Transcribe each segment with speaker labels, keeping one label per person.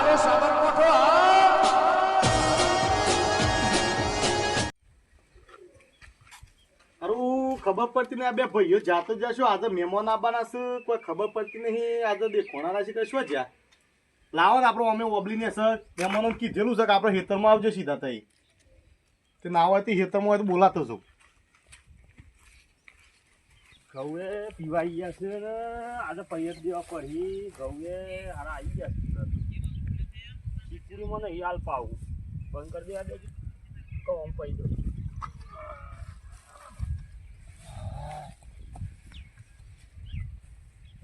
Speaker 1: રે સાબરકોઠો
Speaker 2: હારું ખબર પડતી નહીં. આ બે ભાઈઓ જાતો જશો આજે મહેમાન આવવાના છે, કોઈ ખબર પડતી નહીં. આજે દેખોણાના છે કે શું જ્યાં લાવો ને આપણે અમે ઓબલીને સર મહેમાનો કીધેલું છે કે આપણે ખેતરમાં આવજો સીધા થઈ તે ના હોય તો ખેતરમાં હોય તો બોલાતો છું.
Speaker 3: ઘઉએ પીવાઈ ગયા છે ને આજે પૈયત દેવા પડી. ઘઉએ હારા આવી ગયા છે. ચીકડીમાં નહીં હાલ પાવું બંધ કરી દેવા દેજો કહું પૈ દઉં.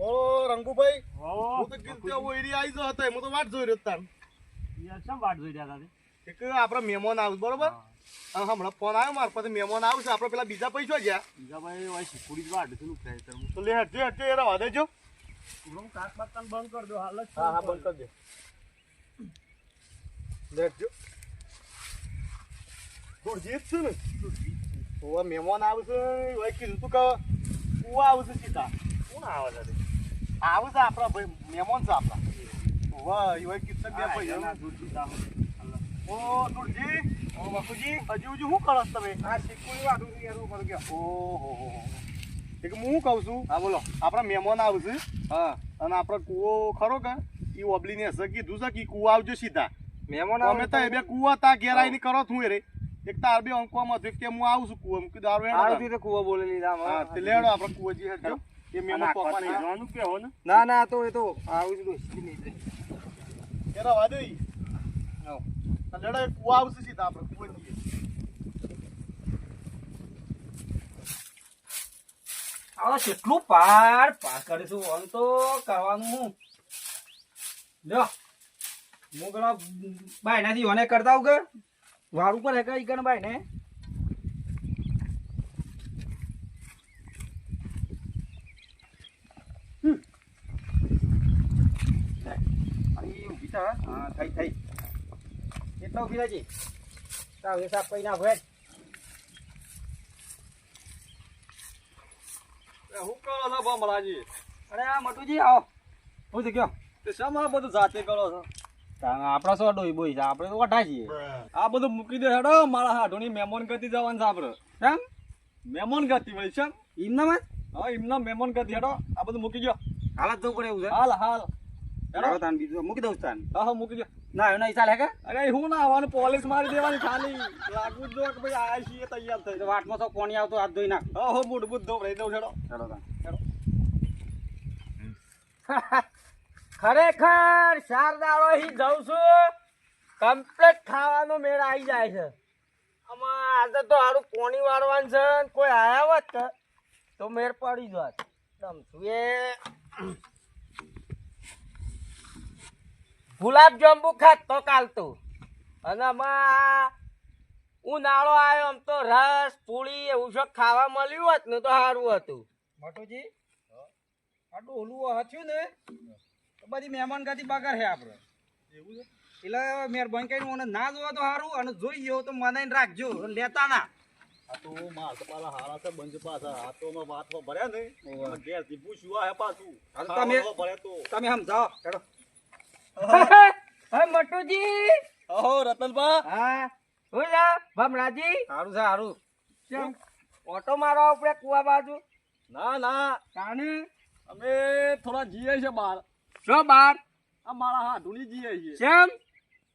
Speaker 2: ઓ રંગુભાઈ
Speaker 3: હું
Speaker 2: હું તો કીધું ઓઈડી આવી ગયો હતો હું તો વાટ જોઈ રહ્યો તાન
Speaker 3: શા વાટ જોઈ રહ્યા હતા?
Speaker 2: એક આપણે મહેમાન આવ્યું બરોબર. હા હમણાં ફોન આવ્યો મારા પાસે મહેમાન આવશે. આપણે પેલા બીજા પૈસા ગયા
Speaker 3: બીજા ભાઈ ભાઈ શીખુડી જ વાટ છે નું કહે
Speaker 2: તો લે હટજે હટજે એ રવા દેજો.
Speaker 3: હું કાક બાક બંધ કરી દો હાલ જ.
Speaker 2: હા હા બંધ કરી દે લેટજો દોડજી જ છે ને ઓવા મહેમાન આવશે ભાઈ કીધું તું કે કુવા આવશે સીધા
Speaker 3: કોણ આવે છે?
Speaker 2: આવે છે આપણા ભાઈ મહેમાન છે આપણા ઓવા એ ભાઈ કીધું બે ભાઈ ઓ દોડજી ઓ બાપુજી હજુ શું કરો છો તમે? આ શીખુડી વાળું એનું પર ગયા. ઓહો એક હું શું કહું છું. હા બોલો. આપણા મહેમાન આવશે. હા અને આપણો કુવો ખરો કે એ ઓબલીને હશે કીધું છે કે કુવા આવજો સીધા મહેમાન અમે તો એ બે કુવા તા ઘેર આવીને કરો છું રે એક તાર બે અંકવામાં હતું કે હું આવું છું કુવા કીધું દારૂ હેડો કુવો બોલી લીધા. હા તે લેડો આપણે કુવાજી હેડજો એ મહેમાન પપ્પા ને
Speaker 3: જોવાનું કે હો ને
Speaker 2: ના ના તો એ તો આવું જ એરા વાદે લેડો એ કુવા આવશે સીધા આપણે કુવાજી.
Speaker 3: આ કેટલું પાર કરીશું આમ તો કરવાનું હું લ્યો હું પેલા બાય નાથી ઓને કરતા હું કે વાળું પર હે કઈ કન બાય ને ઉભી થા. હા થઈ કેટલા ઉભી રહેજે તાવ એ સાપ પૈ ના ભેટ.
Speaker 2: શું કરો છો ભમરાજી?
Speaker 3: અરે આ મટુજી આવો હું તો કયો
Speaker 2: તે શા બધું જાતે કરો છો?
Speaker 3: આપડા સો ડોઈ બોઈ છે આપણે તો વઢા છીએ.
Speaker 2: આ બધું મૂકી દે હેડો મારા હાડોની મહેમાન ગતિ જવાનું છે આપણે.
Speaker 3: કેમ
Speaker 2: મહેમાન ગતિ વળી છે
Speaker 3: એમનામાં
Speaker 2: હા એમના મહેમાન ગતિ હેડો આ બધું મૂકી ગયો.
Speaker 3: હાલત જવું પડે એવું છે.
Speaker 2: હાલ હાલ
Speaker 3: હેડો તાન બીજું મૂકી દઉં તાન.
Speaker 2: હા હા મૂકી ગયો.
Speaker 3: ના એનો હિસાબ હે કે
Speaker 2: અરે હું ના આવવાનું પોલીસ મારી દેવાની ખાલી લાગવું જ જો કે ભાઈ આયા છીએ તૈયાર થઈ
Speaker 3: તો વાટમાં તો પાણી આવતો હાથ ધોઈ નાખ.
Speaker 2: હા હો બુટ બુટ ધો રહી દઉં હેડો
Speaker 3: હેડો તાન
Speaker 2: હેડો.
Speaker 4: ખરેખર ચાર દાડો હી જઉં છું કમ્પ્લીટ ખાવાનો મેળ આવી જાય છે. આમાં આજે તો હારું પોણી વાળવાનું છે ને કોઈ આયા હોત તો મેળ પડી જોત. છું એ ગુલાબ જાંબુ ખાત તો કાલતું અને આમાં ઉનાળો આવ્યો આમ તો રસ પૂરી એવું શું ખાવા મળ્યું હોત ને તો સારું હતું.
Speaker 3: મટુજી આ ડોલું હચ્યું ને તો બધી મહેમાન ગતિ બગાડ છે આપણે
Speaker 2: એવું છે
Speaker 3: એટલે મહેરબાની કરીને મને ના જોવા તો સારું અને જોઈ ગયો તો મને રાખજો લેતા ના.
Speaker 2: આ તો માર તો પાછા હારા છે બંધ પાછા આ તો મેં વાત ભર્યા ને ગેસ થી પૂછ્યું આ પાછું
Speaker 3: તમે
Speaker 2: ભરે તો
Speaker 3: તમે સમજાવો હેડો.
Speaker 4: હે મટુજી
Speaker 2: ઓહો રતનબા
Speaker 3: હા
Speaker 4: હું જા ભમરાજી
Speaker 3: સારું છે સારું.
Speaker 4: કેમ ઓટો મારો આપણે કુવા બાજુ
Speaker 2: ના ના
Speaker 3: તાણે
Speaker 2: અમે થોડા જીએ છે બહાર.
Speaker 4: શું બાર
Speaker 2: આ મારા હાડુની જીએ છીએ
Speaker 4: કેમ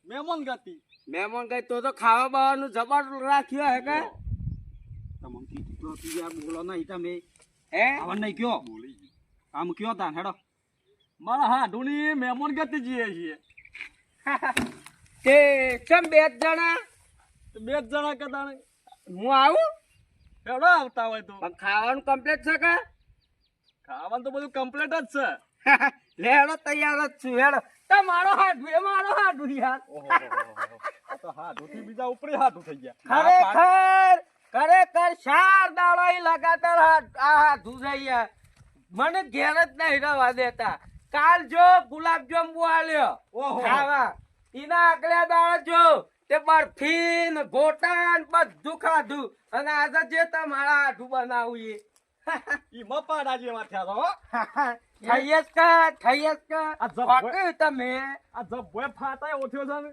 Speaker 2: મહેમાન ગતિ.
Speaker 4: મહેમાન કઈ તો ખાવા બાવાનું જબર રાખ્યો હે કે
Speaker 3: તમને કીધું તો તું યાર બોલો નહીં તમે
Speaker 4: હે
Speaker 3: આવન નહીં કયો આમ કયો તાન હેડો.
Speaker 2: મારા હાડુની મહેમાન ગતિ જીએ છીએ.
Speaker 4: તે કેમ બે જ જણા
Speaker 2: તો બે જ જણા કહેતા ને
Speaker 4: હું આવું
Speaker 2: હેડો આવતા હોય તો
Speaker 4: પણ ખાવાનું કમ્પ્લીટ છે કે
Speaker 2: ખાવાનું તો બધું કમ્પ્લીટ જ છે.
Speaker 4: લે હેડો તૈયાર જ છું હેડો તમારો હાડું એ મારો હાડું યાર
Speaker 2: આ તો હાડુથી બીજા ઉપરી હાડું થઈ ગયા.
Speaker 4: ખરેખર ચાર દાડો લગાતાર આ હાથું જઈએ મને ઘેર જ નહીં રહેવા દેતા. કાલ જો ગુલાબ જાંબુ આલ્યો ખાવા એના આગલા દાડા જો તે બરફી ને ગોટા ને બધું ખાધું અને આજે જે તમારા હાથું બનાવું એ
Speaker 2: ઈ મપાડા જેવા થયા તો હો.
Speaker 4: થઈયસ કે
Speaker 2: આ જબ્બો-
Speaker 4: વાક્યું તમે
Speaker 2: આ જબ્બોય ફાટાય ઓછો છે ને.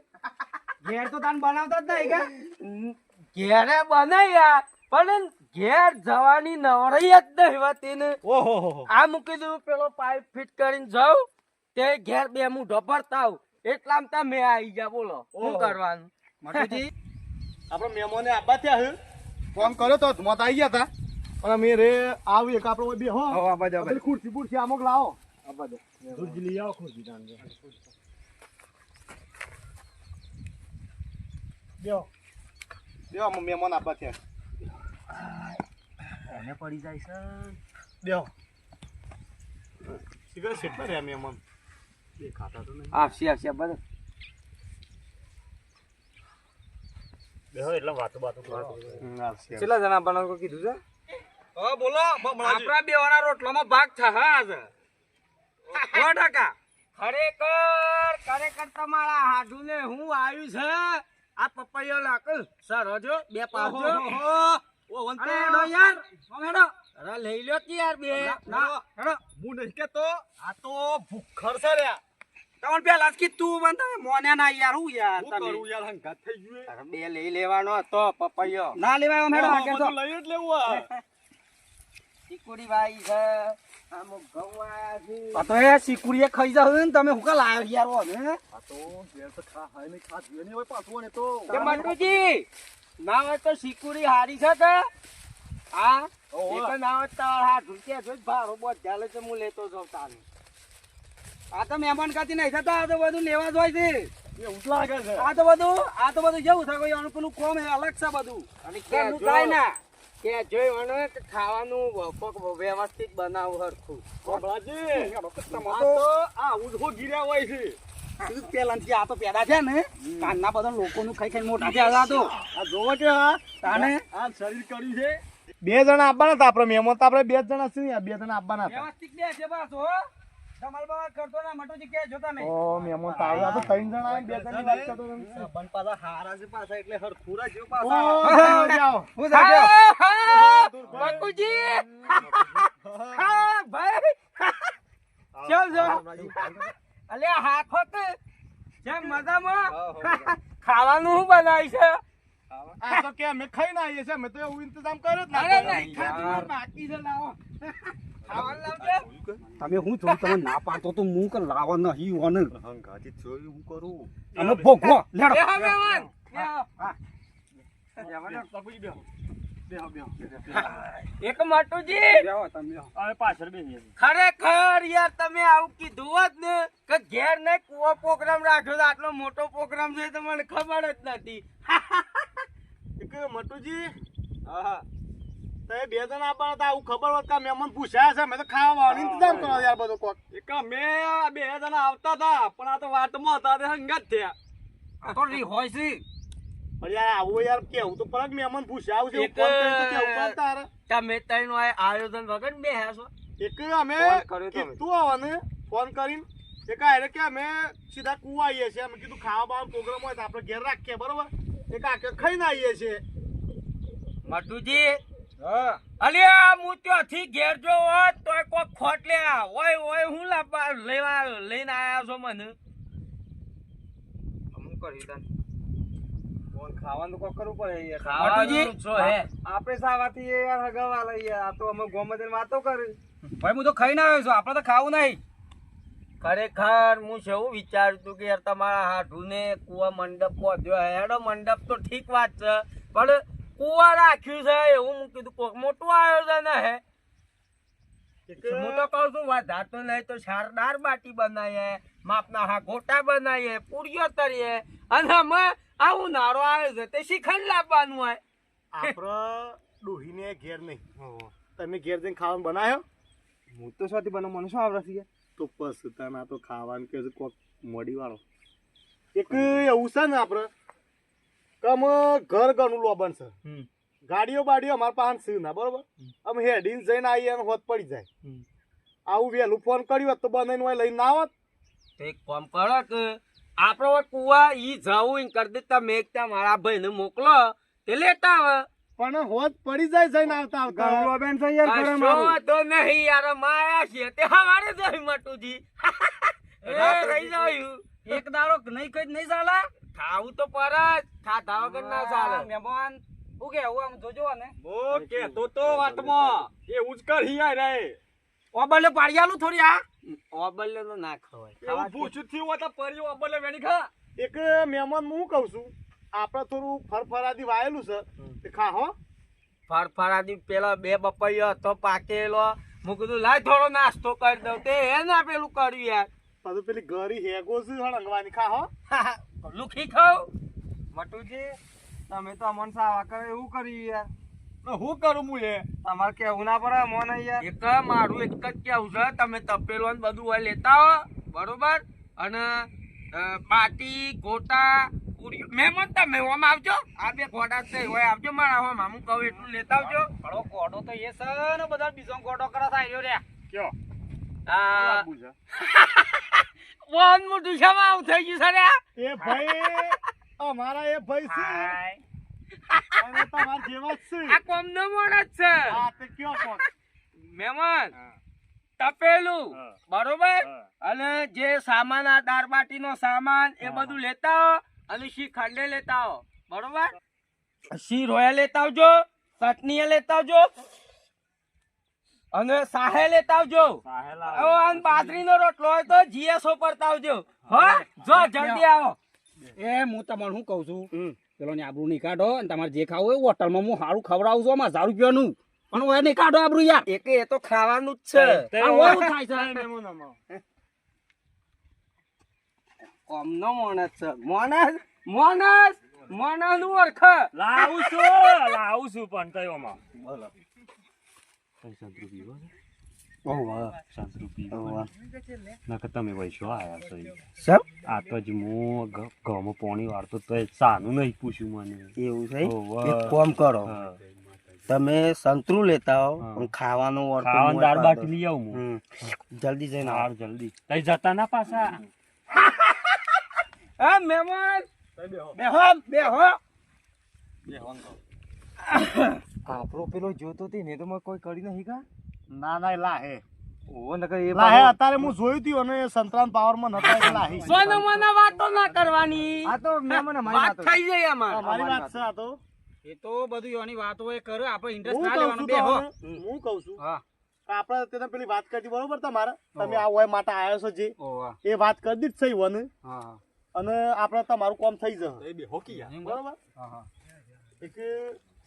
Speaker 1: ઘેર તો તાન બનાવતો જ નહીં કે
Speaker 4: ઘેરે બનાવ્યા પણ ઘેર જવાની નવરાઈ જ નહીં હોતી ને
Speaker 2: ઓહો
Speaker 4: આ મૂકી દઉં પેલો પાઇપ ફિટ કરીને જાઉં તે ઘેર બે મૂઢો ભરતા આવું એટલામાં તમે આવી ગયા બોલો શું
Speaker 2: ઓહો.
Speaker 4: કરવાનું
Speaker 1: મટુજી
Speaker 2: આપણે મહેમાને આબા થયા હે ફોન કર્યો તો મત આવી ગયા હતા પણ અમે રે આવી એક આપણે બે હો
Speaker 1: હવે આ બાજુ, આ બાજુ.
Speaker 2: ખુરશી બુરશી અમુક લાવો
Speaker 3: દૂધ લઈ આવો ખુરશી તાન.
Speaker 2: બેહો બેહો અમે મહેમાન આબા થયા
Speaker 3: એને પડી જાય છે
Speaker 2: બેહો સિગરેટ કેટલા રહ્યા મહેમાન દેખાતા તો નહીં
Speaker 1: આવશે બધું
Speaker 3: બેહો એટલે વાતો કરો.
Speaker 1: કેટલા જણા બનાવ કીધું છે
Speaker 2: હા બોલો બમણાજી.
Speaker 1: આપણા બેવાના રોટલામાં ભાગ છે હા આજે 100%.
Speaker 4: ખરેખર તમારા હાડુને હું આવ્યું છે આ પપૈયો લાકલ સર હજો બે પાવજો
Speaker 2: ઓ વંતો
Speaker 4: અરે હેડો યાર હેડો અરે લઈ લ્યો કે યાર બે ના હેડો
Speaker 2: હું નહીં કેતો આ તો ભૂખર છે લ્યા
Speaker 1: તમને પેલા જ કીધું મને તમે મોને ના યાર હું યાર
Speaker 2: શું
Speaker 1: તમે
Speaker 2: કરું યાર હંગાત થઈ ગયું એ.
Speaker 4: અરે બે લઈ લેવાનો હતો પપૈયો
Speaker 1: ના લેવાય મેડમ
Speaker 2: ઓહો,
Speaker 1: આ કેમ
Speaker 2: બધું લઈ જ લેવું આ.
Speaker 4: ચીકુડી ભાઈ છે આમ ઘઉં આયા છે
Speaker 1: આ તો એ સિકુરીએ ખાઈ જાવ ને તમે હું કા લાયો યાર હો ને
Speaker 2: આ તો ઘેર તો ખા હાય નહીં ખા જોઈએ નહીં હોય પાછું ને તો
Speaker 4: કે મંટુજી ના હોય તો ચીકુડી હારી છે કે હા
Speaker 2: ઓહો.
Speaker 4: એક ના હોય તો હાથ રૂપિયા જોઈ ભારો બોધ ચાલે છે હું લેતો જાઉં તાને
Speaker 1: આ તો મહેમાન ખાતી નહીં થતા આ તો બધું લેવા જ હોય છે
Speaker 2: એવું જ લાગે છે
Speaker 1: આ તો બધું જેવું થાય કોઈ આનું પેલું કોમ હે અલગ છે બધું
Speaker 4: અને
Speaker 1: ઘરનું
Speaker 4: કે
Speaker 1: થાય ના
Speaker 4: કે જોઈ વણો કે ખાવાનું કોક વ્યવસ્થિત બનાવું હરખું
Speaker 2: બમણાજી, આ
Speaker 1: તો
Speaker 2: તો આ ઉધો ગીર્યા હોય છે
Speaker 1: પેલાથી આ તો પેદા છે ને કાનના બધા લોકોનું ખાઈ ખાઈ મોટા થયા આ તો
Speaker 2: આ જોવો કે આ
Speaker 1: તાને
Speaker 2: આ શરીર કર્યું છે બે જણા આવવાના હતા આપણે મહેમાન તો આપણે બે જ જણા છીએ બે જણા આવવાના હતા
Speaker 1: વ્યવસ્થિત બે છે બસ હો તમાર બાવા કરતો ના મટોજી કે જો તમે
Speaker 2: ઓ મહેમાન તો આવ્યા તો ત્રણ જણા આવીને બે જણની વાત કરતો હતો. બન પાછા હારા છે પાછા એટલે હરખુરા જેવું પાછા જાઓ.
Speaker 1: હું સાચો
Speaker 4: બાપુજી હા ભાઈ ચાલ જો અલે હાથો કે જેમ મજામાં ખાવાનું શું બનાવી છે
Speaker 2: આ તો કે અમે ખાઈને આવીએ છીએ અમે તો એવું ઇંતજામ કર્યો જ
Speaker 4: અરે
Speaker 2: ના
Speaker 4: નહીં ખાતું બાકી છે લાવો ખાવાનું લાવજો
Speaker 1: તમે હું જોઉં તમે ના પાડતો તો હું કે લાવો નહીં ઓને
Speaker 2: હંગાથી જોયું હું કરું
Speaker 1: અમે ભોગવો લેડો
Speaker 4: બે હવે વાન
Speaker 2: બાપુજી બેહો બેહો બેહો
Speaker 4: એક માટુજી
Speaker 1: બેહો તમે બેહો.
Speaker 3: હવે પાછળ બેસીએ છીએ.
Speaker 4: ખરેખર યાર તમે આવું કીધું હોત ને કે ઘેર ને કુવો પ્રોગ્રામ રાખ્યો તો આટલો મોટો પ્રોગ્રામ છે તો મને ખબર જ નથી
Speaker 2: એક મટુજી હા તો એ બે જણા આપણા હતા આવું ખબર હોત કે મહેમાન પૂછ્યા છે મેં તો ખાવાનું ઇંતજામ કરો યાર બધો કોક એક અમે બે જણા આવતા હતા પણ આ તો વાતમાં હતા તે હંગાત થયા
Speaker 1: આ તો રી હોય છે
Speaker 2: પણ યાર આવું યાર કેવું તો પરત મહેમાન પૂછ્યા આવું છે
Speaker 4: એક-
Speaker 2: ફોન કરીને તો કેવું પડે તારે
Speaker 4: તમે ત્રણ આયોજન વગર બે છો
Speaker 2: એક અમે
Speaker 1: ફોન કર્યો તો
Speaker 2: કીધું આવવાને ફોન કરીને એક આ કે અમે સીધા કુવા આવીએ છીએ અમે કીધું ખાવા બાવા પ્રોગ્રામ હોય તો આપણે ઘેર રાખીએ બરોબર એક આખે ખાઈને આવીએ છીએ
Speaker 4: મટુજી અલ્યા હું ત્યાંથી ઘેર જો હોત તો કોઈ ખોટ લે ઓય હું લાવવા લેવા લઈને આયા છો મને
Speaker 1: હું કર્યું તને ફોન ખાવાનું કોક કરવું પડે યાર
Speaker 4: ખાવાનું છો હે
Speaker 1: આપણે સાવાથી યાર હગાવા લઈએ આ તો અમે ગોમદન વાતો કરી ભાઈ હું તો ખાઈને આવ્યો છું આપણે તો ખાવું નહીં
Speaker 4: ખરેખર હું એવું વિચાર્યું હતું કે યાર તમારા હાડુને કુવા મંડપ પહોંચ્યો હેડો મંડપ તો ઠીક વાત છે પણ કુવા રાખ્યું છે એવું હું કીધું કોક મોટું આયોજન હે હું તો કહું છું વધારતો નહીં તો શારદાર બાટી બનાવીએ માપના હા ગોટા બનાવીએ પૂરીઓ તરીએ અને અમે આવું નારો આવે છે તે શ્રીખંડ લાવવાનું હોય
Speaker 2: આપણે ડોહીને ઘેર નહીં તમે ઘેર જઈને ખાવાનું બનાવ્યો
Speaker 1: હું તો સ્વાતિ બનો મને શું આવડે છે
Speaker 2: તો પછી તને આ તો ખાવાનું કે છે કોક મોડી વાળો એક એવું છે ને આપણે કમ ઘર ઘરનું લોબન છે ગાડીઓ બાડીઓ અમારા પાસે છે ના બરોબર અમે હેડીને જઈને આવીએ અને હોત પડી જાય આવું વહેલું ફોન કર્યું હોત તો બનાવીને હોય લઈને ના આવત
Speaker 4: તો એક કામ કરો કે આપણો કુવા ઈ જવું કરી દે તમે એકતા મારા ભાઈને મોકલો તે લેતા આવે
Speaker 2: પણ હોત પડી જાય જઈને આવતા આવતા
Speaker 1: ગરુડાબેન છે યાર ઘરે
Speaker 4: કશો
Speaker 1: મારું.
Speaker 4: વાંધો નહીં યાર માયા છે તે હવારે જઈ મટુજી એ રહી જાયું
Speaker 1: એક દાડો નહીં કઈ નહીં ચાલે.
Speaker 4: ખાવું તો પરત ખાધા વગર ના ચાલે
Speaker 1: મહેમાન શું કેવું આમ જોજો ને.
Speaker 3: ઓ કે તો વાતમાં એવું જ કર હિયા રે
Speaker 1: ઓબલે પાડિયાલું થોડી આ.
Speaker 4: ઓબલ્યો તો ના ખવાય
Speaker 3: એવું પૂછ્યું થયું હોય તો પરી ઓબલે વેણી ખા
Speaker 2: એક મહેમાન હું કહું છું આપણે થોડું ફરફરાદી વાયેલું છે તે ખા હો
Speaker 4: ફરફરાદી પેલો 2 બપૈયો હતો પાકેલો હું કીધું લાય થોડો નાસ્તો કરી દઉં તે હે ને પેલું કર્યું યાર
Speaker 2: પાછું પેલી ગરી હેગો છે હળંગવાની ખા હો
Speaker 4: લુખી ખાવ
Speaker 1: મટુજી તમે તો અમન સાવા કરે એવું કર્યું યાર.
Speaker 3: હું કરું હું એ
Speaker 1: તમારે કેવું ના પડે મોન યાર.
Speaker 4: એક મારું એક જ કેવું છે તમે તપેલો ને બધું હોય લેતા હો બરોબર અને પાટી ગોટા પૂરી મહેમાન તમે ઓમ આવજો આ 2 ગોટા છે હોય આવજો મારા હોમ હું કહું એટલું લેતા આવજો
Speaker 1: ઘણો ગોડો તો એ છે ને બધા બીજો ગોડો કરે થાય રે.
Speaker 2: કયો
Speaker 4: આ
Speaker 2: બાબુ છે
Speaker 4: વન મોટું છે આવું થઈ ગયું છે રે
Speaker 2: એ ભાઈ અમારા એ ભાઈ છે અને તમારા જેવા જ છે
Speaker 4: આ કોમ નો મોણસ છે
Speaker 2: હા તે કયો કોણ
Speaker 4: મહેમાન તપેલું
Speaker 2: હા.
Speaker 4: બરોબર
Speaker 2: હા.
Speaker 4: અને જે સામાન આ દાળ બાટી નો સામાન એ બધું લેતા હો અને શી ખંડે લેતા હો બરોબર શી રોયા લેતા આવજો ચટણી લેતા આવજો અને સાહે લેતા આવજો અને બાજરીનો રોટલો હોય તો જીએસઓ પરતા આવજો હો જો જલ્દી આવો
Speaker 1: એ હું તમને શું કહું છું પેલો ને આબરૂ નહીં કાઢો અને તમારે જે ખાવું હોય હોટલમાં હું સારું ખવડાવું છું આમાં 1000 રૂપિયાનું પણ ઓય નહીં કાઢો આબરૂ યાર.
Speaker 4: એક એ તો ખાવાનું જ છે
Speaker 1: આ ઓય એવું થાય છે.
Speaker 4: કોમનો માણસ છે માણસ નું ઓળખ
Speaker 3: લાવું છું પણ તયોમાં તમે વૈશો આયા છો આ તો જ હું ઘઉંમાં પાણી વાળતો તો સાનું નહીં પૂછ્યું મને
Speaker 4: એવું છે
Speaker 3: ઓવા.
Speaker 4: એક કામ કરો
Speaker 3: હા.
Speaker 4: તમે સંતરું લેતા હો
Speaker 3: હા.
Speaker 4: પણ ખાવાનું ઓળખ
Speaker 3: ખાવાનું દાળ બાટી લઈ આવું હું
Speaker 4: જલ્દી જઈને આવો.
Speaker 3: હાર જલ્દી તઈ જતા ના પાછા
Speaker 4: હા મહેમાન બેહો
Speaker 1: આપણો પેલો જોતો હતી ને તો મેં કોઈ કરી નહીં કા.
Speaker 2: ના ના લાહે
Speaker 1: ઓ નકર એ
Speaker 2: લાહે અત્યારે હું જોયું તું અને સંતરામ પાવર માં નતા એટલે લાહી
Speaker 4: સોનો મને વાતો ના કરવાની
Speaker 1: આ તો મહેમાન અમારી
Speaker 4: વાત
Speaker 1: વાત
Speaker 4: થઈ જાય અમાર
Speaker 2: મારી વાત છે આ તો
Speaker 1: એ તો બધું એની વાતો હોય કરે આપણે ઇન્ટરેસ્ટ
Speaker 2: હું
Speaker 1: ના
Speaker 2: કહું
Speaker 1: લેવાનો
Speaker 2: છું
Speaker 1: બેહો.
Speaker 2: તમને, હું કહું છું
Speaker 1: હા
Speaker 2: કે આપણે તેને પેલી વાત કરી બરોબર તમારે તમે આ હોય માટે આવ્યો છો જે
Speaker 1: ઓ વાહ.
Speaker 2: એ વાત કરી દીધ છે વન
Speaker 1: હા
Speaker 2: અને આપણે તમારું કામ થઈ જશે
Speaker 3: એ બે હોકી યાર.
Speaker 1: એમ
Speaker 2: બરોબર
Speaker 1: હા હા
Speaker 2: એક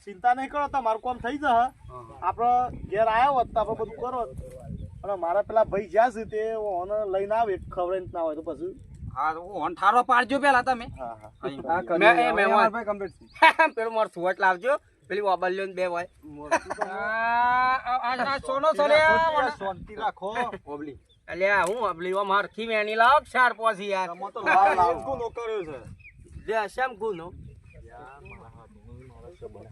Speaker 2: ચિંતા નહીં કરો તમારું કામ થઈ જશે
Speaker 1: હા.
Speaker 2: આપણે ઘેર આવ્યા હોત તો આપણે બધું કરો હોત. અને મારા પેલા ભાઈ જ્યાં છે તે ઓને લઈને આવે ખબર ના હોય તો પછી
Speaker 1: હા તો ઓન ઠારો પાડજો પેલા તમે.
Speaker 2: હા હા
Speaker 1: હા કરી
Speaker 4: મેં-
Speaker 1: લે.
Speaker 4: એ મહેમાન.
Speaker 1: અમારે ભાઈ complete.
Speaker 4: પેલું મારું સુવટ લાવજો પેલી ઓબલ્યો ને 2 હોય
Speaker 1: આ સોનો સરે
Speaker 2: શાંતિ રાખો
Speaker 1: ઓબલી.
Speaker 4: અલ્યા હું ઓબલી ઓ મારથી વેણી લાવ 4-5 યાર
Speaker 2: તમે તો લાવ લાવ
Speaker 3: ગુનો કર્યો છે
Speaker 4: લે શેમ ગુનો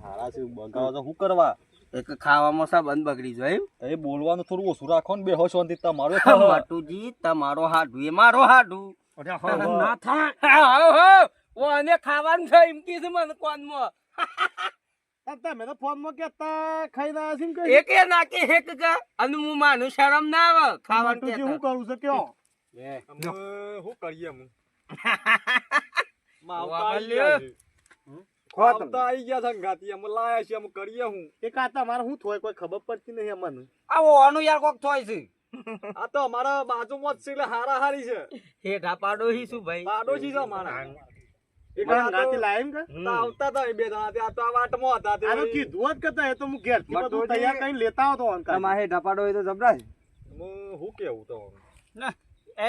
Speaker 2: હારા છે બગાવો તો શું કરવા
Speaker 4: એક ખાવામાં સા બંધ બગડી જાય
Speaker 2: એ બોલવાનું થોડું ઓછું રાખો ને બેહો શાંતિ તમારું
Speaker 4: મટુજી તમારો હાડું એ મારો હાડું
Speaker 1: ના થાય.
Speaker 4: ઓ અને ખાવાનું છે એમ કીધું મને કોનમાં
Speaker 2: તમે તો ફોન માં કેતા ખાઈને આવ્યા છે ને કઈ
Speaker 4: એક એ નાખી હેક કે અને હું માનું શરમ ના આવે ખાવાનું
Speaker 2: મટુજી
Speaker 4: કહેતા.
Speaker 2: હું કરું છું કયો
Speaker 3: શું કરીએ હું
Speaker 4: ઓબલ્યો.
Speaker 3: આવતા આવી ગયા સંગાતી અમે લાયા છીએ અમે કરીએ હું
Speaker 2: એક આ તમારે શું થોય કોઈ ખબર પડતી નહીં અમને
Speaker 1: આ ઓવાનું યાર કોક થોય છે.
Speaker 3: આ તો અમારા બાજુમાં જ છે એટલે હારા હારી છે
Speaker 4: હેઠા પાડો હી શું ભાઈ
Speaker 3: પાડોશી છે અમારા એક
Speaker 2: મને
Speaker 3: આ તો
Speaker 2: ગાતી લાઈમ કે
Speaker 3: આવતા હતા એ બે જણા ત્યાં તો આ વાટમાં હતા તે
Speaker 2: આ તો કીધું જ કરતા એ તો હું ઘેર થી બધું
Speaker 1: મટુજી.
Speaker 2: તૈયાર કરીને લેતા આવતો અંકલ
Speaker 1: તમારે ઢપાડો હોય તો જબરાય.
Speaker 3: હું શું કેવું તો
Speaker 1: ના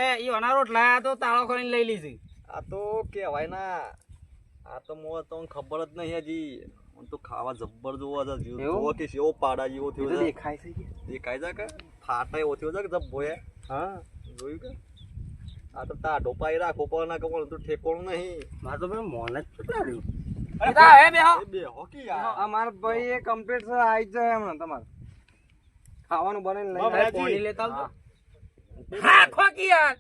Speaker 1: એ ઈ અનારો લાયા તો તાળો કરીને લઈ લીધી.
Speaker 3: આ તો કેવાય ના આ તો મોં તો ખબર જ નહીં હજી હું તો ખાવા જબ્બર જોવા છે
Speaker 1: એવું?
Speaker 3: જોવો કે સેવો પાડા જેવો થયો છે
Speaker 1: દેખાય છે.
Speaker 3: દેખાય છે કે ફાટા એવો થયો છે કે જબ્બો એ હા જોયું કે આ તો ટાઢો પાઈ રાખો પણ ના કમળ તો ઠેકોણું નહીં
Speaker 4: મારે તો ભાઈ મોન જ છુટાડ્યું
Speaker 1: એ બેહો.
Speaker 3: એ બે હોકી યાર
Speaker 1: અમાર ભાઈ એ કમ્પ્લીટ છે આવી જ જાય હમણાં તમારે ખાવાનું બનાવીને લઈ
Speaker 2: બાબા,
Speaker 1: જાય.
Speaker 4: પાણી લેતા આવજો હા ખોકી યાર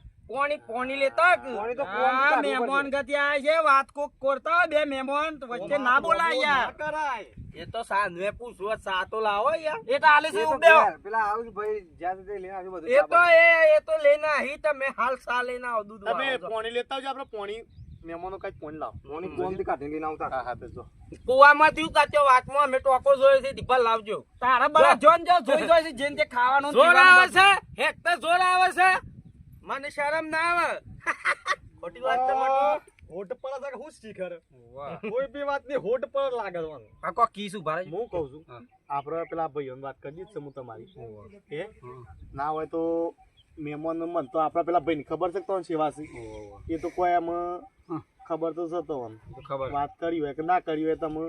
Speaker 4: પાણી લેતા આવ.
Speaker 1: પાણી તો
Speaker 4: હા,
Speaker 1: કોણ કાઢવું
Speaker 4: મહેમાન ગતિ આયા છે વાત કોક કરતા હોય, બે મહેમાન તો વચ્ચે ના બોલાય યાર
Speaker 3: કરાય
Speaker 4: એ તો સાંજે પૂછવો સાતો લાવો યાર
Speaker 1: એ તો આલે છે
Speaker 2: એ તો
Speaker 1: ઉડ્યો
Speaker 2: ઘેર, પેલા આવું ભાઈ જ્યાં સુધી લઈને આવજો બધું
Speaker 4: એ તો
Speaker 2: સામાન.
Speaker 4: એ તો લઈને આવી તમે હાલ સા લઈને આવો દૂધ
Speaker 2: તમે
Speaker 4: વાળો.
Speaker 2: પોણી લેતા આવજો આપણે પોણી મહેમાનો કાંઈ પોણી લાવો
Speaker 3: મોની કોમથી કાઢીને લઈને આવતા.
Speaker 2: હા હા બેસો
Speaker 4: કુવામાં થયું કાચો વાતમાં અમે ટોકો જોયો છે દીપા લાવજો
Speaker 1: તારા બળા જોન જો જોઈ જોઈ છે જેન તે ખાવાનું
Speaker 4: જોર
Speaker 1: પીવાનું
Speaker 4: આવે છે હેક તો જોર આવે છે મને શરમ ના આવે ખોટી વાત તમારી
Speaker 2: હોટ પર છે કે હું શીખર કોઈ બી વાત ની હોટ પર લાગવાનું
Speaker 1: આ કો કીસું ભારે
Speaker 2: હું કહું છું
Speaker 1: હા.
Speaker 2: આપણે પેલા ભાઈઓની વાત કરી જ છે હું તમારી કે ના હોય તો મહેમાન મન તો આપણા પેલા ભાઈની ખબર છે કે તો સેવાસી એ તો કોઈ એમ
Speaker 1: હા.
Speaker 2: ખબર તો છે તો આમ.
Speaker 1: ખબર
Speaker 2: વાત કરી હોય કે ના કરી હોય તમે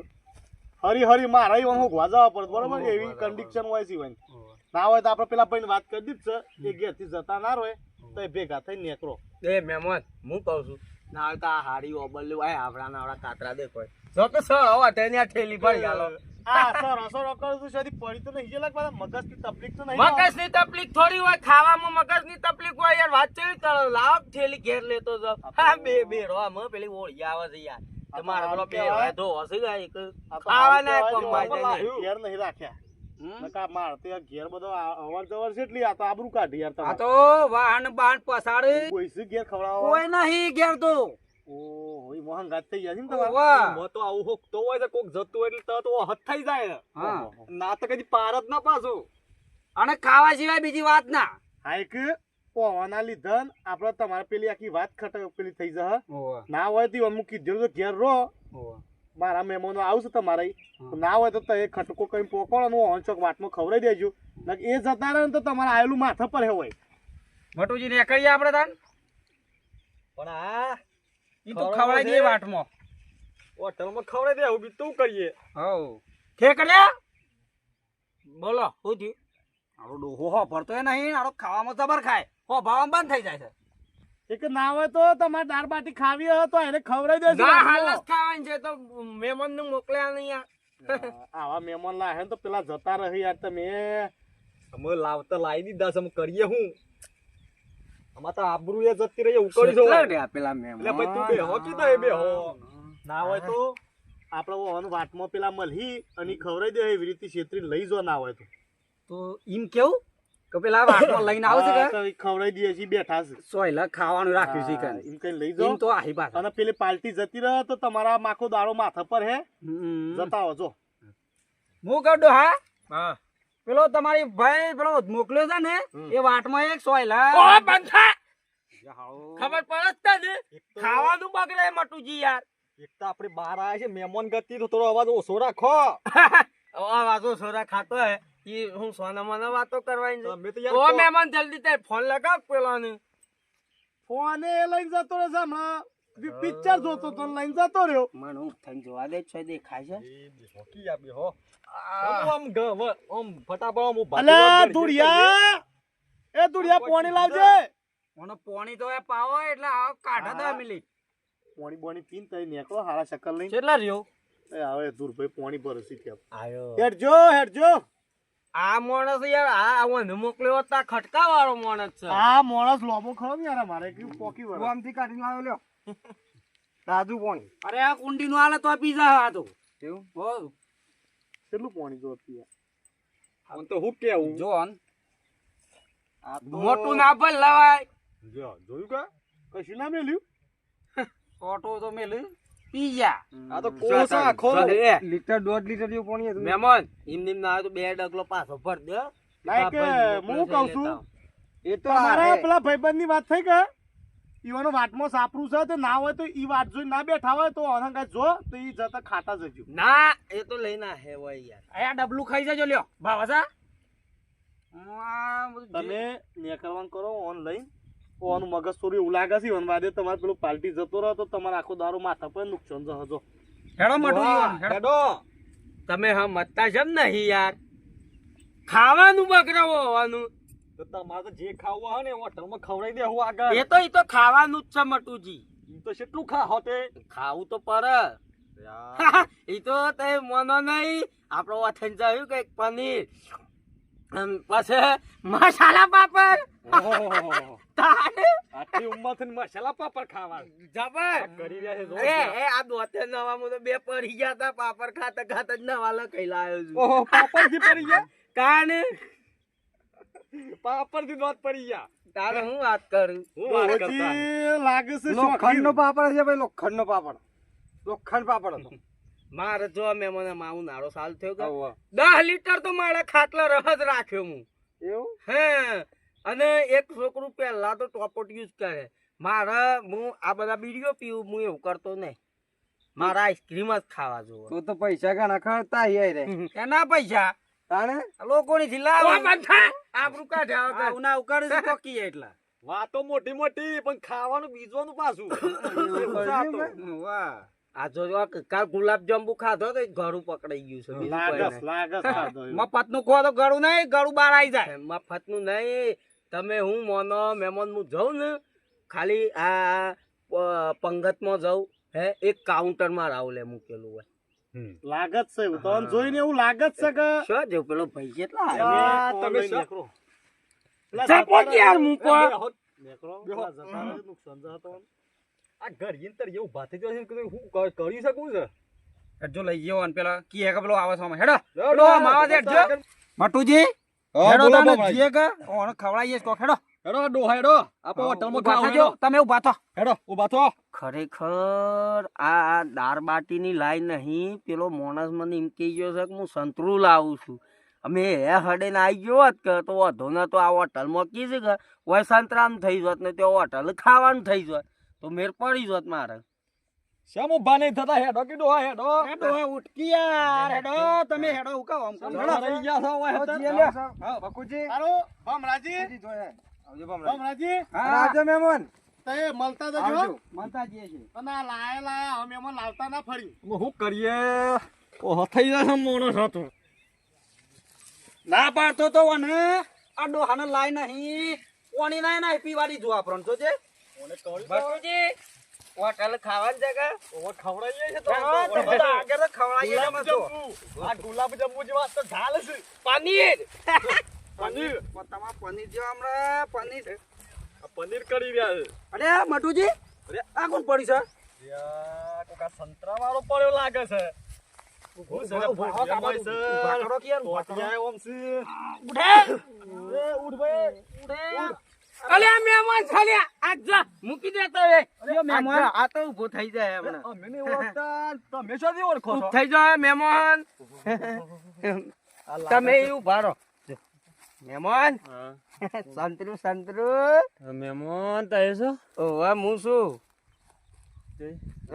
Speaker 2: હરી હરી મારા હું હોગવા જવા પડે બરોબર એવી કન્ડિશન હોય છે હોય ના હોય તો આપણે પેલા ભાઈને વાત કરી દીધ છે એ ઘેરથી જતા ના હોય તો એ ભેગા થઈ નીકળો
Speaker 4: એ મહેમાન હું કહું છું ના હોય તો આ હાડી ઓબલ્યું આય આવડા નાવડા કાતરા દેખો જો તો સર હવે તેને ઠેલી પડી ગાલો
Speaker 2: આ સર કરું છું સદી પડી તો નહીં લાગ પાછા મગજની તકલીફ તો નહીં
Speaker 4: મગજની તકલીફ થોડી હોય ખાવામાં મગજની તકલીફ હોય યાર વાત કેવી કરો લાવ ઠેલી ઘેર લેતો જાવ હા બે રો મ પેલી ઓળી આવે છે યાર તમારો પેલો બે હોય તો હસી જાય એક ખાવાના કમાઈ જાય
Speaker 2: ઘેર નહીં રાખ્યા નકા માર તે ઘેર બધો અવર જવર છે એટલી આ તો આબરૂ કાઢી યાર
Speaker 1: આ
Speaker 2: તમારે
Speaker 1: તો વાહન બાણ પસાડે
Speaker 2: કોઈ સી ઘેર ખવડાવવા
Speaker 1: કોઈ નહીં ઘેર તો
Speaker 2: ઓહો ઈ મોહંગાત થઈ ગયા છે ને તમારે
Speaker 1: વાહ.
Speaker 2: મો તો આવું હોક તો હોય તો કોક જતું એટલે તો હથ થઈ જાય
Speaker 1: હા.
Speaker 2: ના તો કદી પાર જ ના પાછો
Speaker 1: અને ખાવા સિવાય બીજી વાત ના
Speaker 2: હા એક પવાના લીધન આપણે તમારે પેલી આખી વાત પેલી થઈ જશે ના હોય તો અમુક કીધેલું તો ઘેર રહો મારા મહેમાનો આવશે તમારે ના હોય તો એ ખટકો કઈ પોકવાનો હોંચોક વાટમાં ખવડાવી દેજો નકર એ જતા રહે ને તો તમારે આવેલું માથા પર હે હોય
Speaker 1: મટુજી ને કરીએ આપણે તાન
Speaker 2: પણ આ
Speaker 1: ઈ તો ખવડાવી દઈએ વાટમાં
Speaker 2: હોટલમાં ખવડાવી દે એવું બીજું કરીએ
Speaker 1: હવ ખેકડ્યા
Speaker 4: બોલો શું થયું
Speaker 1: આરો ડોહો હો ભરતો નહીં આરો ખાવામાં જબર ખાય હો ભાવમાં બંધ થઈ જાય છે
Speaker 2: એક ના હોય તો તમારે દાળ બાટી ખાવી હોય તો એને ખવડાવી દેજો
Speaker 4: ના
Speaker 2: વાટમાં.
Speaker 4: હાલ જ ખાવાની છે તો મહેમાન ને મોકલ્યા નહીં યાર
Speaker 2: આવા મહેમાન લાવે ને તો પેલા જતા રહી યાર તમે અમે લાવતા લાવી દીધા છે અમે કરીએ હું અમાર તો આબરૂ એ જતી રહી ઉકળી જો
Speaker 1: પેલા
Speaker 2: એટલે ભાઈ તું બેહો કીધા એ બેહો ના હોય તો આપણે ઓન વાટમાં પેલા મલહી અને ખવડાવી દે એવી રીતે છેતરી લઈ જો ના હોય
Speaker 1: તો ઈમ કેવું કે પેલા વાટમાં લઈને આવશે કે
Speaker 2: તો ખવડાવી દઈએ છીએ બેઠા છે
Speaker 1: સોયલા ખાવાનું રાખ્યું છે કે
Speaker 2: એમ કઈ લઈ જાઓ
Speaker 1: ઈમ તો આહી પાછા
Speaker 2: અને પેલી પાલટી જતી રહે તો તમારા માખો દાડો માથા પર હે જતા આવો જો
Speaker 1: હું કહું ડો હા
Speaker 4: હા
Speaker 1: પેલો તમારી ભાઈ પેલો મોકલ્યો છે ને એ વાટમાં એક
Speaker 4: ઓ
Speaker 1: સોયલા
Speaker 4: બંધા ખબર પડે જ ને ખાવાનું બગડે મટુજી યાર
Speaker 2: એક તો આપણે બહાર આવ્યા છે મહેમાન ગતિ તો થોડો અવાજ ઓછો રાખો
Speaker 4: આ વાતો સોરા ખાતો હે ઈ હું સોના મને વાતો કરવાની છે
Speaker 2: તમે તો
Speaker 4: ઓ
Speaker 2: યાર
Speaker 4: મહેમાન જલ્દી તે ફોન લગાવ પેલાને
Speaker 2: ફોન એ લઈને જતો રહે છે હમણાં પિક્ચર જોતો તો લઈને જતો રહ્યો
Speaker 1: મને હું થઈને જોવા દે છે દેખાય છે
Speaker 2: અલે ધુડિયા એ ધુડિયા પાણી લાવજે
Speaker 1: મને પોણી તો એ પાવો એટલે આ કાઢા દે મિલી
Speaker 2: પાણી બોણી પીને તઈ નીકળો હારા શકલ લઈને
Speaker 1: કેટલા રહ્યો
Speaker 2: એ હવે ધુરભાઈ પાણી ભરસી ત્યાં
Speaker 4: આયો
Speaker 2: હેડજો
Speaker 4: આ માણસ યાર આ મને મોકલ્યો તા ખટકા વાળો માણસ છે
Speaker 2: આ માણસ લોબો ખરો ને યાર મારે કેવું પોકી વળે
Speaker 1: આમથી કાઢીને લાવ્યો લ્યો
Speaker 2: સાદું પાણી
Speaker 1: અરે આ કુંડી નું હાલે તો પીઝા આ તો
Speaker 2: એવું
Speaker 1: હો
Speaker 2: કેટલું પાણી જોતી યાર આમ તો હું કેવું
Speaker 1: જોન
Speaker 4: મોટું ના ભલ લવાય
Speaker 2: જોયું કા કશું ના મેલ્યું
Speaker 1: ઓટો તો મેલ પીઝા
Speaker 2: આ તો કોસા આખો
Speaker 1: લીટર 1.5 લીટર જેવું પાણી હતું
Speaker 4: મહેમાન એમ નીમ ના આવે તો 2 ડગલો પાછો ભર દે
Speaker 2: ના કે હું કહું છું
Speaker 1: એ તો
Speaker 2: તમારા પેલા ભાઈબંધ ની વાત થઈ કે ઈવાનો વાટમાં સાપરું છે તો ના હોય તો ઈ વાટ જોઈ ના બેઠા હોય તો અનંગા જો તો ઈ જતા ખાતા જજો
Speaker 4: ના એ તો લઈને હે હોય યાર
Speaker 1: આ ડબલું ખાઈ જજો લ્યો ભાવસા
Speaker 2: તમે નીકળવાનું કરો ઓનલાઈન ઓનું મગજ થોડું એવું લાગે છે ઓન વાદે તમારે પેલું પાર્ટી જતો રહો તો તમારે આખો દારૂ માથા પર નુકસાન જજો
Speaker 1: હેડો મોટું જીવન હેડો
Speaker 2: હેડો
Speaker 4: તમે હા મતતા છે ને નહીં યાર ખાવાનું બગડાવો હોવાનું
Speaker 2: તો તમારે તો જે ખાવું હોય ને હોટલમાં ખવડાવી દે હું આગળ
Speaker 4: એ તો ખાવાનું જ છે મટુજી
Speaker 2: ઈ તો કેટલું ખા હોતે
Speaker 4: ખાવું તો પર એ તો તે મનો નહીં આપણો વથન જાયું કે પનીર પછી મસાલા પાપડ
Speaker 2: ઓહો.
Speaker 4: તાને
Speaker 2: આટલી ઉંમર થઈને મસાલા પાપડ ખાવા
Speaker 4: જબર
Speaker 2: કરી રહ્યા છે જો.
Speaker 4: આ દોતે નવામાં તો બે પડી ગયા તા પાપડ ખાતા ખાતા જ નવા લખાઈ લાવ્યો છું
Speaker 2: ઓહો પાપડથી પડી ગયા
Speaker 4: કાને
Speaker 2: પાપડથી નોત પડી ગયા
Speaker 4: તારે હું વાત કરું
Speaker 2: હું વાત કરતા લાગે છે
Speaker 1: લોખંડનો પાપડ છે ભાઈ, લોખંડનો પાપડ. લોખંડ પાપડ હતો.
Speaker 4: મારે જો મેં મને માવું નારો સાલ થયો કે
Speaker 1: હોવે.
Speaker 4: 10 લીટર તો મારા ખાટલા રહદ રાખ્યો હું
Speaker 1: એવું?
Speaker 4: હે અને એક છોકરું પહેલા તો ટોપટ યુઝ કરે મારે હું આ બધા બીડીઓ પીવું હું એવું કરતો નહીં મારા આઈસ્ક્રીમ જ ખાવા જોવે
Speaker 1: તું તો પૈસા ઘણા ખર્ચતા હિયાય રે.
Speaker 4: એના પૈસા
Speaker 1: તાણે
Speaker 4: લોકોની થી લાવો આબરૂ કાઢ્યા વગર.
Speaker 1: ઉના ઉકાળે છે કોકી એટલા.
Speaker 2: વાતો મોટી મોટી પણ ખાવાનું બીજવાનું પાછું
Speaker 1: વાહ.
Speaker 4: આ જો કાલ ગુલાબ જાંબુ ખાધો તો ઘરું પકડાઈ ગયું છે બીજું કોઈ નહીં.
Speaker 1: મફત નું ખો તો ગળું નહીં, ગળું બહાર આવી જાય.
Speaker 4: મફત નું નહીં તમે હું મોનો મહેમાન હું જાઉં ને ખાલી આ પંગતમાં જાઉં હે એક કાઉન્ટર માં રાવલે મૂકેલું હોય
Speaker 2: લાગત છે તો જોઈને એવું લાગત છે કે
Speaker 4: શું જેવું પેલો ભાઈ કેટલા
Speaker 2: આ તમે શું?
Speaker 4: સપોર્ટ યાર મૂકો
Speaker 2: નુકસાન જતો આ ઘર યંત્ર એવું ભાતે જો છે કે હું કરી શકું છે
Speaker 1: હેડજો લઈ ગયો અને પેલા કી હે કે પેલો આવે છે આમાં. હેડો
Speaker 2: હેડો,
Speaker 1: માવા દે હેડજો. મટુજી હેડો
Speaker 2: બોલો,
Speaker 1: તાને
Speaker 2: બોલો.
Speaker 1: જીએ કે ઓને ખવડાવીએ કોક. હેડો
Speaker 2: હેડો ડોહા હેડો આપો હોટલમાં
Speaker 1: ઊભા
Speaker 2: ખાવ
Speaker 1: થાજો.
Speaker 2: હેડો
Speaker 1: તમે ઉભા થો.
Speaker 2: હેડો ઊભા થો
Speaker 4: ખરેખર આ દાળ બાટીની લાઈ નહીં પેલો માણસ મને એમ કહી ગયો છે કે હું સંતરું લાવું છું અમે હે હડે ને આવી ગયો હોત કે તો વધો ને તો આ હોટલમાં કી છે કે ઓય સંતરામ થઈ જોત ને તે હોટલ ખાવાનું થઈ જોત તો મેર પડી જોત મારે
Speaker 2: શ્યામ ઉભા નહીં થતા હેડો કે ડોહા હેડો
Speaker 1: હેડો ઉઠકી યાર. હેડો તમે હેડો ઉકાવ આમ કરો.
Speaker 2: હેડો રહી ગયા છો ઓય હતા.
Speaker 1: જીએ લ્યો. હા બકુજી.
Speaker 2: હાલો ભમરાજી
Speaker 1: આવજો બમરા.
Speaker 2: ભમરાજી
Speaker 1: હા આવજો મહેમાન.
Speaker 2: તે મળતા જજો
Speaker 1: આવજો. માનતા જીએ છે.
Speaker 2: અને આ લાયા અમે એમાં લાવતા ના ફરી શું કરીએ ઓહો થઈ જશે મોણસ હતો
Speaker 1: ના પાડતો તો ઓને આ ડોહાને લાઈ નહીં ઓની નહીં પીવાડી જો આપણને જોજે.
Speaker 4: બકુજી હોટલ ખાવાની જગા
Speaker 2: ઓહો ખવડાવીએ છે
Speaker 1: હા, તો બધા આગળ તો ખવડાવીએ ને
Speaker 2: ગુલાબ
Speaker 1: બધું.
Speaker 2: જાંબુ. આ ગુલાબ જાંબુ જેવા તો ઝાલ છે
Speaker 4: પનીર
Speaker 2: પનીર
Speaker 1: તમારા પનીર જેવા હમણાં પનીર.
Speaker 2: આ પનીર કરી રહ્યા છે
Speaker 1: અરે મટુજી
Speaker 2: અરે
Speaker 1: આ કોણ પડી છે?
Speaker 2: યા, કોક આ સંતરા વાળો પડ્યો લાગે છે હું છે
Speaker 1: ઉભા કરો,
Speaker 2: ભાઈ છે
Speaker 1: ઉભા કરો કે યાર, ઉભા કરો.
Speaker 2: ટોટિયા ઓમ છે
Speaker 4: ઉઠે
Speaker 2: એ ઉઠ ભાઈ
Speaker 4: અલ્યા મહેમાન ચાલ્યા આજ જા મૂકી દેતો એ
Speaker 1: અરે મહેમાન.
Speaker 4: આ તો ઊભો થઈ જાય હમણાં
Speaker 2: અમે નહીં ઓળખતા તમે શોધી ઓળખો છો
Speaker 4: થઈ જાય મહેમાન તમે એવું ભારો મહેમાન સંતરું સંતરું
Speaker 3: મહેમાન થાય છે
Speaker 4: ઓવા હું શું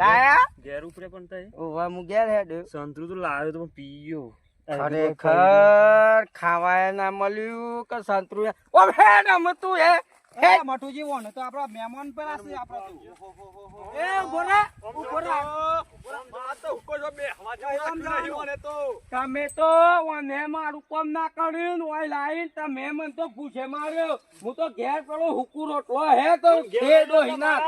Speaker 4: લાયા
Speaker 3: ઘેર ઉપરે પણ થાય
Speaker 4: ઓવા હું ઘેર હેડ
Speaker 3: સંતરું તો લાવ્યો તો પણ પી ગયો
Speaker 4: ખરેખર ખાવાય ના મળ્યું કે સંતરું ઓ હેડ અમે તું હે
Speaker 1: એ મટુજી ઓને તો આપણા મહેમાન પર આશે આપણે તો.
Speaker 4: એ બોરા તમે તો મને મારું કામ ના કર્યું ને ઓય લાઈન તમે મને તો પૂછે માર્યો હું તો ઘેર પેલો હુકુ રોટલો હે તો ઘેડો હિના